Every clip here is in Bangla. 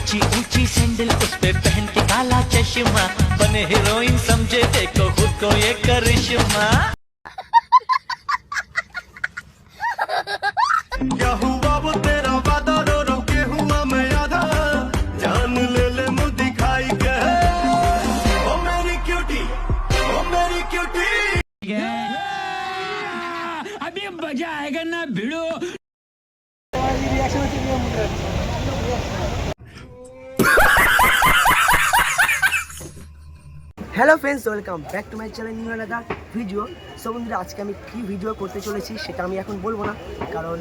ऊंची ऊंची सैंडल उस पे पहन के काला चश्मा, बने हीरोइन समझे देखो खुद को ये करिश्मा। क्या हुआ वो तेरा वादा, रो रो के हुआ मैं आधा, जान ले ले मुँह दिखाई के, ओ मेरी क्यूटी, ओ मेरी क्यूटी। अभी मजा आएगा ना भिड़ो। Hello friends, welcome back to my channel new আলাদা ভিডিও। সো বন্ধুরা, আজকে আমি কী ভিডিও করতে চলেছি সেটা আমি এখন বলবো না, কারণ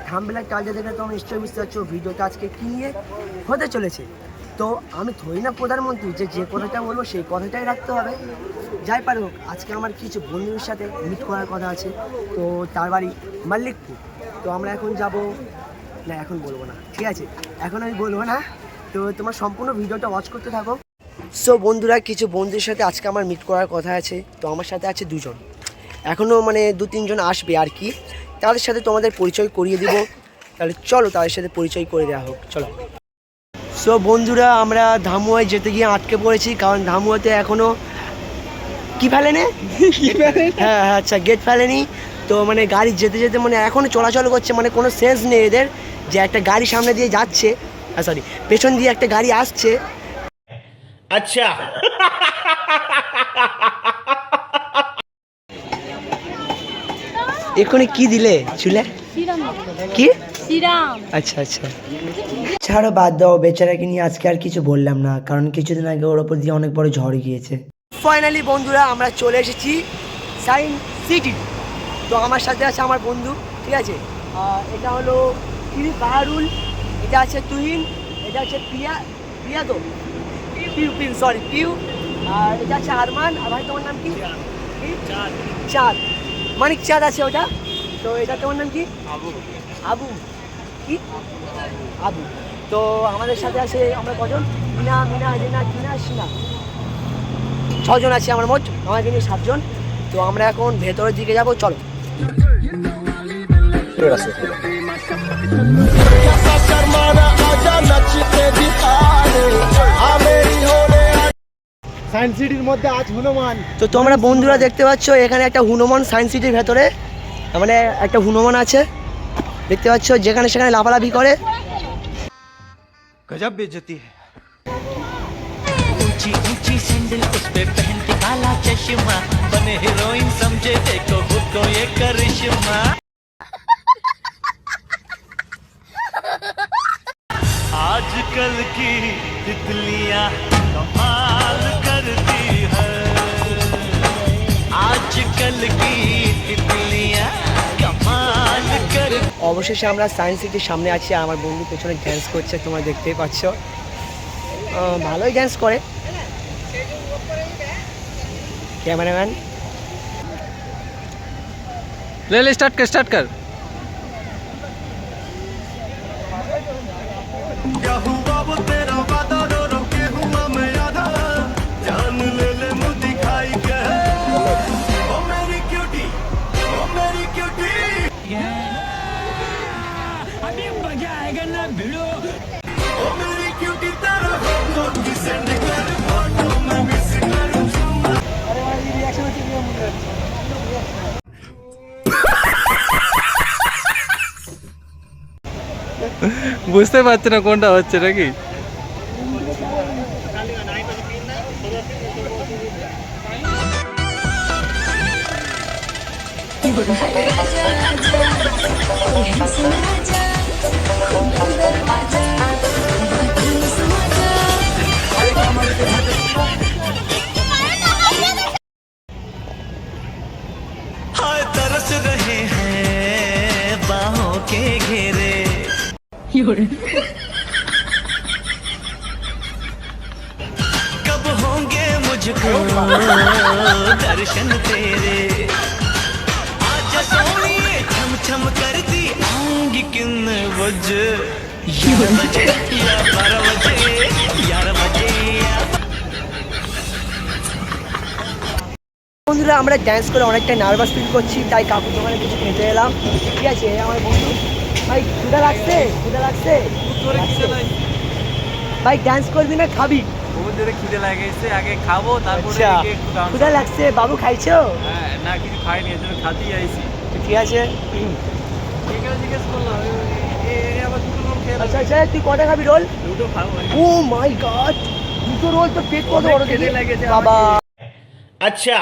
থাম্বনেল টাইটেল দেখে তো আমি নিশ্চয়ই বুঝতে পারছো ভিডিওটা আজকে কী নিয়ে হতে চলেছে। তো আমি থরি না প্রধানমন্ত্রী যে কথাটা বলবো সেই কথাটাই রাখতে হবে। যাই পারে হোক, আজকে আমার কিছু বন্ধুদের সাথে মিট করার কথা আছে। তো তার বাড়ি মাল্লিকপুর। তো আমরা এখন যাব না, এখন বলবো না, ঠিক আছে? এখন আমি বলবো না, তো তোমার সম্পূর্ণ ভিডিওটা ওয়াচ করতে থাকো। সো বন্ধুরা, কিছু বন্ধুদের সাথে আজকে আমার মিট করার কথা আছে। তো আমার সাথে আছে দুজন, এখনও মানে 2-3 জন আসবে আর কি। তাদের সাথে তোমাদের পরিচয় করিয়ে দিব। তাহলে চলো তাদের সাথে পরিচয় করে দেওয়া হোক, চলো। সো বন্ধুরা, আমরা ধামুয়ায় যেতে গিয়ে আটকে পড়েছি, কারণ ধামুয়াতে এখনও কি ফেলেনি। হ্যাঁ হ্যাঁ, আচ্ছা, গেট ফেলেনি। তো মানে গাড়ি যেতে যেতে মানে এখনও চলাচল করছে, মানে কোনো সেন্স নেই এদের যে একটা গাড়ি সামনে দিয়ে যাচ্ছে, সরি পেছন দিয়ে একটা গাড়ি আসছে। अच्छा এখানে কি দিলে চুলে? কি? আচ্ছা আচ্ছা, ছাড়ো, বাদ দাও। বেচারাকে নিয়ে আজকে আর কিছু বললাম না, কারণ কিছুদিন আগে ওর ওপর দিয়ে অনেক বড় ঝড় গিয়েছে। ফাইনালি বন্ধুরা, আমরা চলে এসেছি সায়েন্স সিটি। তো আমার সাথে আছে আমার বন্ধু, ঠিক আছে? এটা হলো বাহারুল, এটা আছে তুহিন, এটা আছে প্রিয়া তো পিউ সরি পিউ, আর এটা আছে আরমান। আর ভাই তোমার নাম কি? চাঁদ, মানিক চাঁদ আছে ওটা। তো এটা তোমার নাম কি? আবু কি? আবু। তো আমাদের সাথে আছে আমরা কজন? মিনা রিনা টিনা সিনা, 6 জন আছে আমার মোট, আমাকে নিয়ে 7 জন। তো আমরা এখন ভেতরের দিকে যাবো, চলো। সায়েন্স সিটির মধ্যে আজ হনুমান। তো তোমরা বন্ধুরা দেখতে পাচ্ছ এখানে একটা হনুমান সায়েন্স সিটির ভেতরে, মানে একটা হনুমান আছে দেখতে পাচ্ছ, যেখানে সেখানে লাফালাফি করে। गजब बेइज्जती है। ऊंची ऊंची सैंडल उस पे पहन के काला चश्मा, बने हीरोइन समझे देखो खुद को ये करिश्मा। आजकल की तितलियां कमाल करती है, आजकल की तितलियां कमाल कर। অবশেষে আমরা সায়েন্স সিটির সামনে আছি, আর আমার বন্ধু পেছনে ড্যান্স করছে, তোমরা দেখতেই পাচ্ছ। ভালোই ড্যান্স করে ক্যামেরাম্যান। ले स्टार्ट कर। क्या हुआ वो तेरा वादा, रो रो के हुआ मैं आधा, जान ले ले मुँह दिखाई के, ओ मेरी क्यूटी, ओ मेरी क्यूटी। अभी मजा आएगा ना भिड़ो। ओ मेरी क्यूटी तेरा होठों की सेंड कर फोटो में मिस करूं चुम्मा। अरे भाई रिएक्शन হচ্ছে কি মুখে? বুঝতে পারছি না কোনটা হচ্ছে নাকি। हाय तरस रहे हैं बाहों के घेरे, कब होंगे मुझको दर्शन तेरे, आज सोनिए छम छम करती आऊंगी किन बजे, 11 बजे या 12 बजे, 11 बजे। বন্ধুরা, আমরা ড্যান্স করে অনেকটা নার্ভাস ফিল করছি, তাই কাকুর দোকানে কিছু খেতে এলাম, ঠিক আছে? আমার বন্ধু ভাই ক্ষুধা লাগছে? ভাই ডান্স করবি না খাবি? বহুত জোরে খিদে লাগেছে, আগে খাবো তারপরে আচ্ছা একটু ডান্স। ক্ষুধা লাগছে, বাবু খাইছো? হ্যাঁ, না কিছু খাইনি, এর জন্য খাতেই আইছি। ঠিক আছে এখানে জিজ্ঞেস করলাম আবার দুটো রোল খেয়ে আচ্ছা আচ্ছা তুই কটা খাবি রোল? দুটো খাবো। ও মাই গড, দুটো রোল তো পেট কত বড় খিদে দেখি। লেগেছে বাবা अच्छा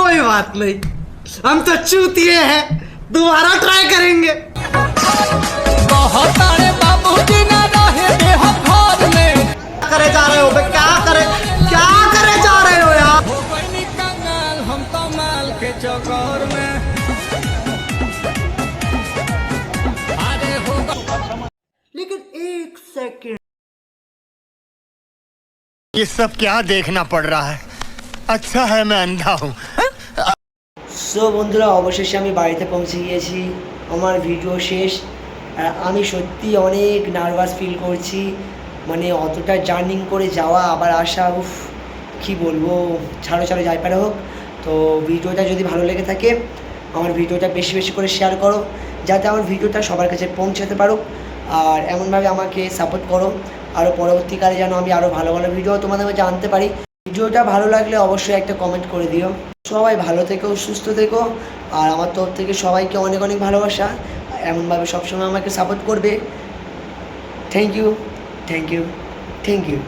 कोई बात नहीं, हम तो चूतिए हैं, दोबारा ट्राई करेंगे। करे जा रहे हो बे, क्या करे जा रहे हो यार? लेकिन एक सेकंड, ये सब क्या देखना पड़ रहा है? अच्छा है मैं अंधा हूँ। সো বন্ধুরা অবশেষে আমি বাড়িতে পৌঁছে গিয়েছি, আমার ভিডিও শেষ। আর আমি সত্যি অনেক নার্ভাস ফিল করছি, মানে অতটা জার্নিং করে যাওয়া আবার আসা, উফ কী বলবো। ছাড়ো যাই পারে হোক। তো ভিডিওটা যদি ভালো লেগে থাকে আমার ভিডিওটা বেশি বেশি করে শেয়ার করো, যাতে আমার ভিডিওটা সবার কাছে পৌঁছাতে পারো। আর এমনভাবে আমাকে সাপোর্ট করো, আরও পরবর্তীকালে যেন আমি আরও ভালো ভালো ভিডিও তোমাদের কাছে আনতে পারি। ভিডিওটা ভালো লাগলে অবশ্যই একটা কমেন্ট করে দিও। সবাই ভালো থেকো, সুস্থ থেকো, আর আমার তরফ থেকে সবাইকে অনেক অনেক ভালোবাসা। এমনভাবে সবসময় আমাকে সাপোর্ট করবে। Thank you.